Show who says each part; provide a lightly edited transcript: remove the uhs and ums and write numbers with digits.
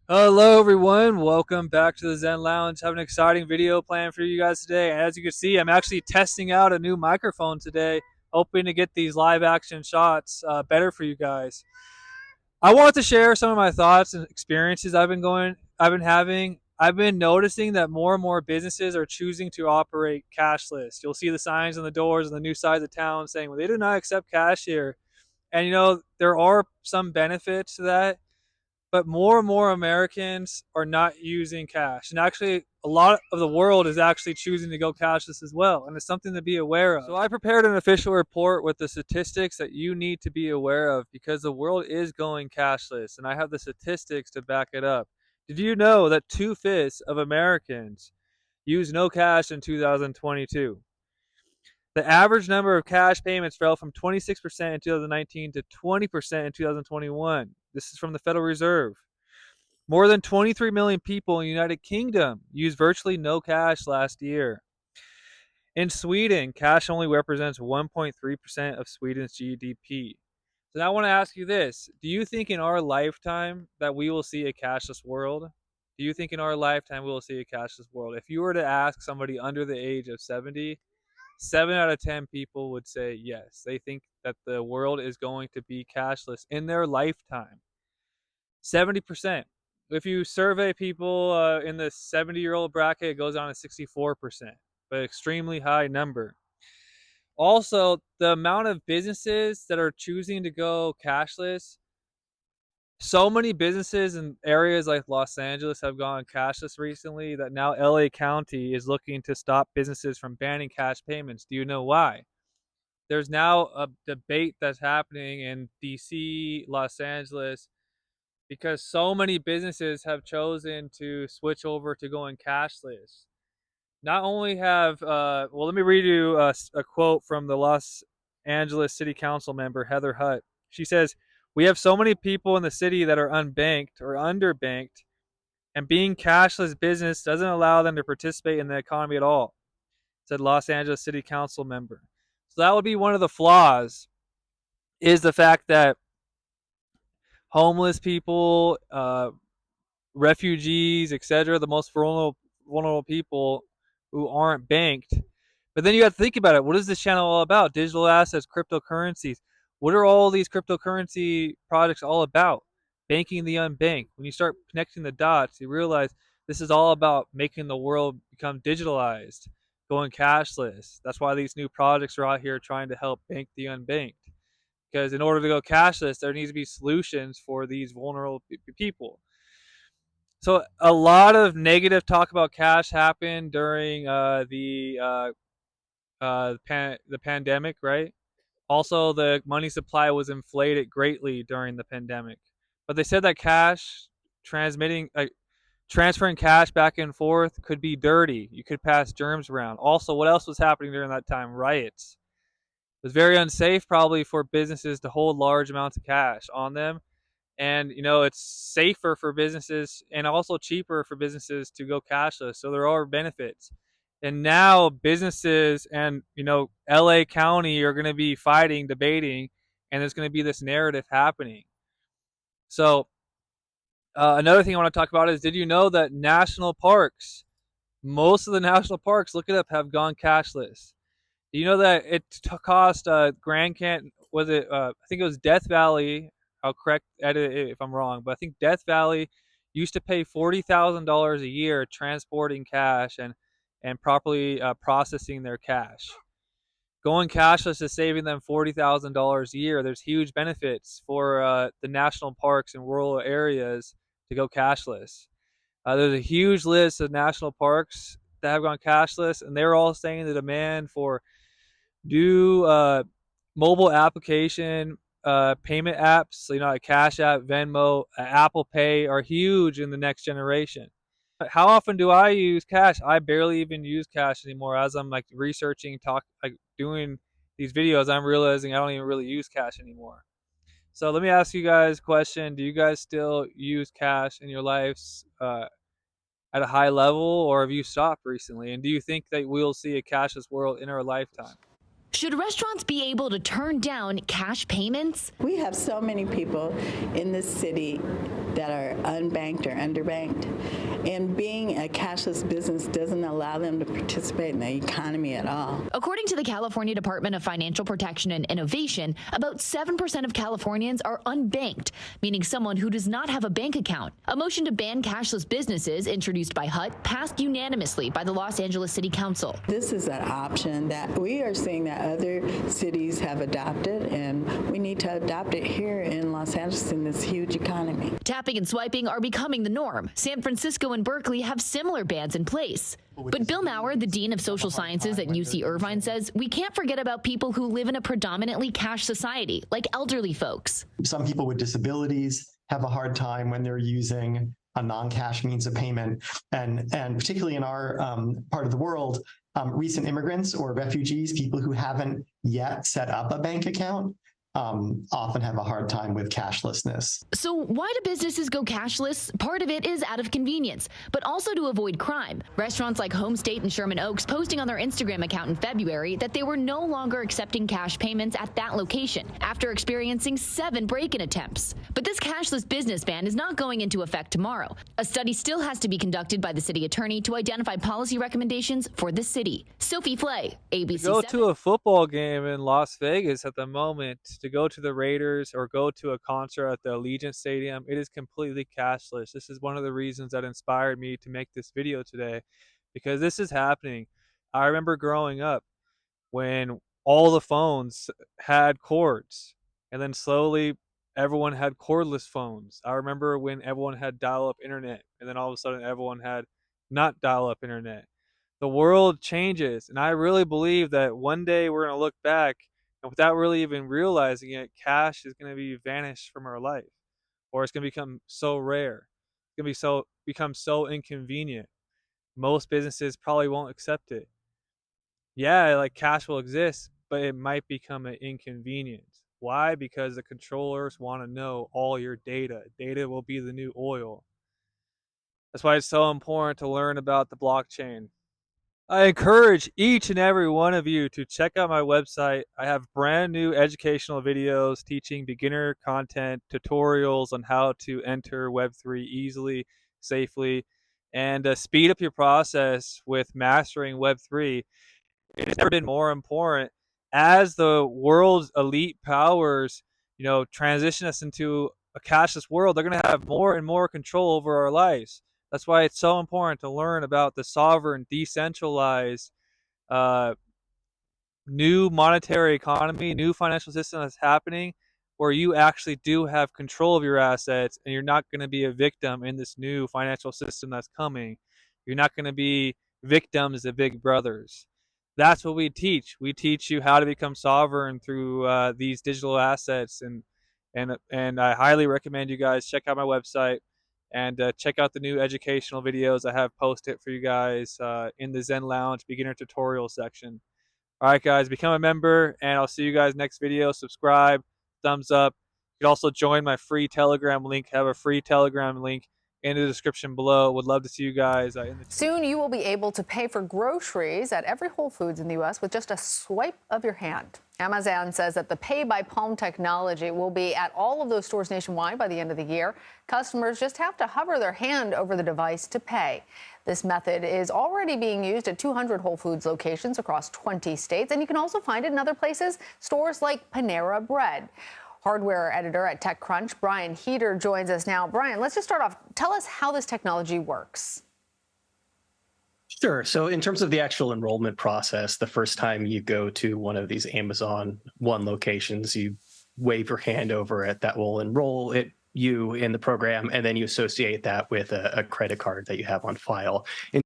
Speaker 1: Hello everyone, welcome back to the Zen Lounge. Have an exciting video planned for you guys today. And as you can see, I'm actually testing out a new microphone today, hoping to get these live action shots better for you guys. I want to share some of my thoughts and experiences I've been having. I've been noticing that more and more businesses are choosing to operate cashless. You'll see the signs on the doors on the new sides of town saying, well, they do not accept cash here. And there are some benefits to that, but more and more Americans are not using cash. And actually, a lot of the world is actually choosing to go cashless as well. And it's something to be aware of. So, I prepared an official report with the statistics that you need to be aware of because the world is going cashless. And I have the statistics to back it up. Did you know that two-fifths of Americans use no cash in 2022? The average number of cash payments fell from 26% in 2019 to 20% in 2021. This is from the Federal Reserve. More than 23 million people in the United Kingdom used virtually no cash last year. In Sweden, cash only represents 1.3% of Sweden's GDP. So now I want to ask you this. Do you think in our lifetime that we will see a cashless world? Do you think in our lifetime we will see a cashless world? If you were to ask somebody under the age of 70, 7 out of 10 people would say yes. They think that the world is going to be cashless in their lifetime. 70%. If you survey people in the 70-year-old bracket, it goes down to 64%, but extremely high number. Also, the amount of businesses that are choosing to go cashless, so many businesses in areas like Los Angeles have gone cashless recently that now LA County is looking to stop businesses from banning cash payments. Do you know why? There's now a debate that's happening in DC, Los Angeles, because so many businesses have chosen to switch over to going cashless. Not only have, well, let me read you a quote from the Los Angeles City Council member, Heather Hutt. She says, "We have so many people in the city that are unbanked or underbanked, and being cashless business doesn't allow them to participate in the economy at all," said Los Angeles City Council member. So that would be one of the flaws, is the fact that homeless people, refugees, etc., the most vulnerable people who aren't banked. But then you got to think about it. What is this channel all about? Digital assets, cryptocurrencies. What are all these cryptocurrency products all about? Banking the unbanked. When you start connecting the dots, you realize this is all about making the world become digitalized, going cashless. That's why these new projects are out here trying to help bank the unbanked. Because in order to go cashless, there needs to be solutions for these vulnerable people. So a lot of negative talk about cash happened during the pandemic, right? Also, the money supply was inflated greatly during the pandemic. But they said that transmitting, transferring cash back and forth could be dirty. You could pass germs around. Also, what else was happening during that time? Riots. It was very unsafe, probably, for businesses to hold large amounts of cash on them, and it's safer for businesses and also cheaper for businesses to go cashless, so there are benefits. And now businesses and LA County are going to be fighting, debating, and there's going to be this narrative happening. So another thing I want to talk about is, did you know that national parks, most of the national parks, look it up, have gone cashless? Do you know that it cost Grand Canyon, was it I think it was Death Valley, I'll correct edit it if I'm wrong, but I think Death Valley used to pay $40,000 a year transporting cash and properly processing their cash. Going cashless is saving them $40,000 a year. There's huge benefits for the national parks and rural areas to go cashless. There's a huge list of national parks that have gone cashless, and they're all saying the demand for new mobile application payment apps, so, like Cash App, Venmo, Apple Pay, are huge in the next generation. How often do I use cash? I barely even use cash anymore. As I'm like researching, doing these videos, I'm realizing I don't even really use cash anymore. So let me ask you guys a question. Do you guys still use cash in your lives at a high level, or have you stopped recently? And do you think that we'll see a cashless world in our lifetime?
Speaker 2: Should restaurants be able to turn down cash payments?
Speaker 3: We have so many people in this city that are unbanked or underbanked. And being a cashless business doesn't allow them to participate in the economy at all.
Speaker 2: According to the California Department of Financial Protection and Innovation, about 7% of Californians are unbanked, meaning someone who does not have a bank account. A motion to ban cashless businesses introduced by HUT passed unanimously by the Los Angeles City Council.
Speaker 3: This is an option that we are seeing that other cities have adopted, and we need to adopt it here in Los Angeles in this huge economy.
Speaker 2: Tapping and swiping are becoming the norm. San Francisco and Berkeley have similar bans in place. But Bill Maurer, the Dean of Social Sciences at UC Irvine, says we can't forget about people who live in a predominantly cash society, like elderly folks.
Speaker 4: Some people with disabilities have a hard time when they're using a non-cash means of payment. And particularly in our part of the world, recent immigrants or refugees, people who haven't yet set up a bank account, often have a hard time with cashlessness.
Speaker 2: So why do businesses go cashless? Part of it is out of convenience, but also to avoid crime. Restaurants like Home State and Sherman Oaks posting on their Instagram account in February that they were no longer accepting cash payments at that location after experiencing 7 break-in attempts. But this cashless business ban is not going into effect tomorrow. A study still has to be conducted by the city attorney to identify policy recommendations for the city. Sophie Flay, ABC7.
Speaker 1: Go to a football game in Las Vegas at the moment, to go to the Raiders or go to a concert at the Allegiant Stadium, it is completely cashless. This is one of the reasons that inspired me to make this video today, because this is happening. I remember growing up when all the phones had cords, and then slowly everyone had cordless phones. I remember when everyone had dial-up internet, and then all of a sudden everyone had not dial-up internet. The world changes, and I really believe that one day we're going to look back, and without really even realizing it, cash is going to be vanished from our life, or it's going to become so rare. It's going to become so inconvenient. Most businesses probably won't accept it. Yeah, like cash will exist, but it might become an inconvenience. Why? Because the controllers want to know all your data. Data will be the new oil. That's why it's so important to learn about the blockchain. I encourage each and every one of you to check out my website. I have brand new educational videos teaching beginner content, tutorials on how to enter Web3 easily, safely, and speed up your process with mastering Web3. It has never been more important as the world's elite powers, transition us into a cashless world. They're going to have more and more control over our lives. That's why it's so important to learn about the sovereign, decentralized, new monetary economy, new financial system that's happening, where you actually do have control of your assets, and you're not going to be a victim in this new financial system that's coming. You're not going to be victims of big brothers. That's what we teach. We teach you how to become sovereign through these digital assets, and I highly recommend you guys check out my website. And check out the new educational videos I have posted for you guys in the Zen Lounge beginner tutorial section. All right, guys, become a member, and I'll see you guys next video. Subscribe, thumbs up. You can also join my free Telegram link. I have a free Telegram link in the description below. Would love to see you guys in the
Speaker 5: Soon you will be able to pay for groceries at every Whole Foods in the U.S. with just a swipe of your hand. Amazon says that the Pay by Palm technology will be at all of those stores nationwide by the end of the year. Customers just have to hover their hand over the device to pay. This method is already being used at 200 Whole Foods locations across 20 states, and you can also find it in other places, stores like Panera Bread. Hardware editor at TechCrunch, Brian Heater, joins us now. Brian, let's just start off. Tell us how this technology works.
Speaker 6: Sure. So in terms of the actual enrollment process, the first time you go to one of these Amazon One locations, you wave your hand over it. That will enroll you in the program, and then you associate that with a credit card that you have on file. In